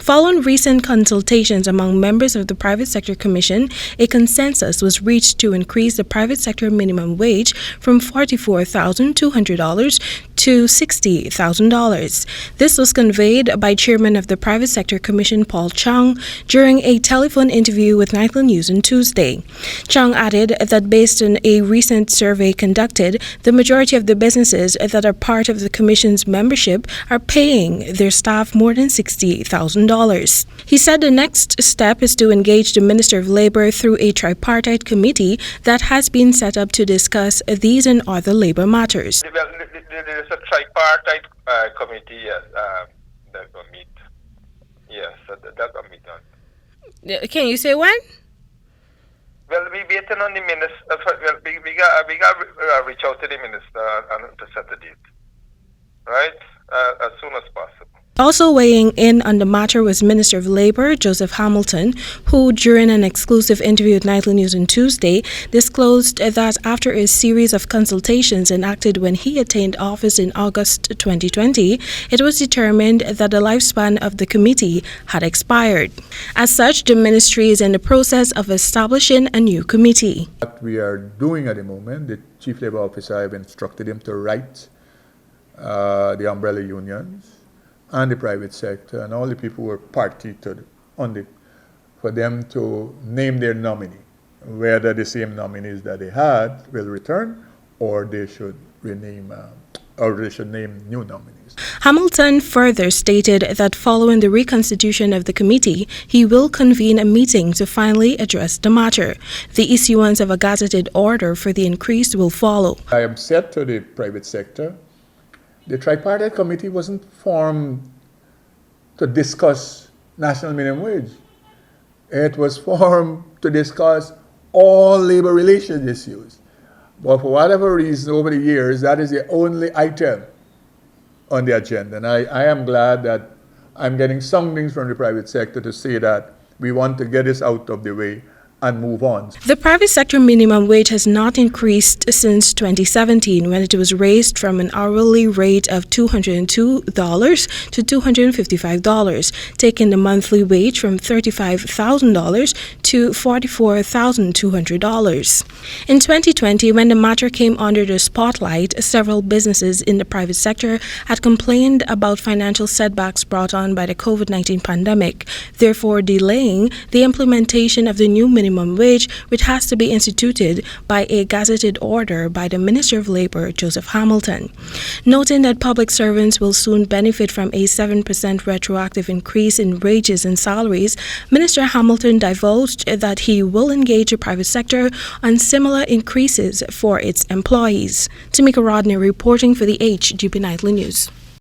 Following recent consultations among members of the Private Sector Commission, a consensus was reached to increase the private sector minimum wage from $44,200 to $60,000. This was conveyed by Chairman of the Private Sector Commission, Paul Chung, during a telephone interview with Nightly News on Tuesday. Chung added that based on a recent survey conducted, the majority of the businesses that are part of the Commission's membership are paying their staff more than $60,000. He said the next step is to engage the Minister of Labor through a tripartite committee that has been set up to discuss these and other labor matters. There is a tripartite committee that will meet. Yes, that will meet on. Can you say when? Well, we're waiting on the minister. Well, we got reach out to the minister and to set the date, right? As soon as possible. Also weighing in on the matter was Minister of Labor, Joseph Hamilton, who, during an exclusive interview with Nightly News on Tuesday, disclosed that after a series of consultations enacted when he attained office in August 2020, it was determined that the lifespan of the committee had expired. As such, the ministry is in the process of establishing a new committee. What we are doing at the moment, the Chief Labor Officer, I have instructed him to write the umbrella unions and the private sector and all the people who are party to for them to name their nominee, whether the same nominees that they had will return or they should rename or they should name new nominees. Hamilton further stated that following the reconstitution of the committee, he will convene a meeting to finally address the matter. The issuance of a gazetted order for the increase will follow. I have said to the private sector, the tripartite committee wasn't formed to discuss national minimum wage. It was formed to discuss all labor relations issues. But for whatever reason, over the years, that is the only item on the agenda. And I am glad that I'm getting some things from the private sector to say that we want to get this out of the way and move on. The private sector minimum wage has not increased since 2017 when it was raised from an hourly rate of $202 to $255, taking the monthly wage from $35,000 to $44,200. In 2020, when the matter came under the spotlight, several businesses in the private sector had complained about financial setbacks brought on by the COVID-19 pandemic, therefore delaying the implementation of the new minimum wage, which has to be instituted by a gazetted order by the Minister of Labor, Joseph Hamilton. Noting that public servants will soon benefit from a 7% retroactive increase in wages and salaries, Minister Hamilton divulged that he will engage the private sector on similar increases for its employees. Temika Rodney reporting for the HGP Nightly News.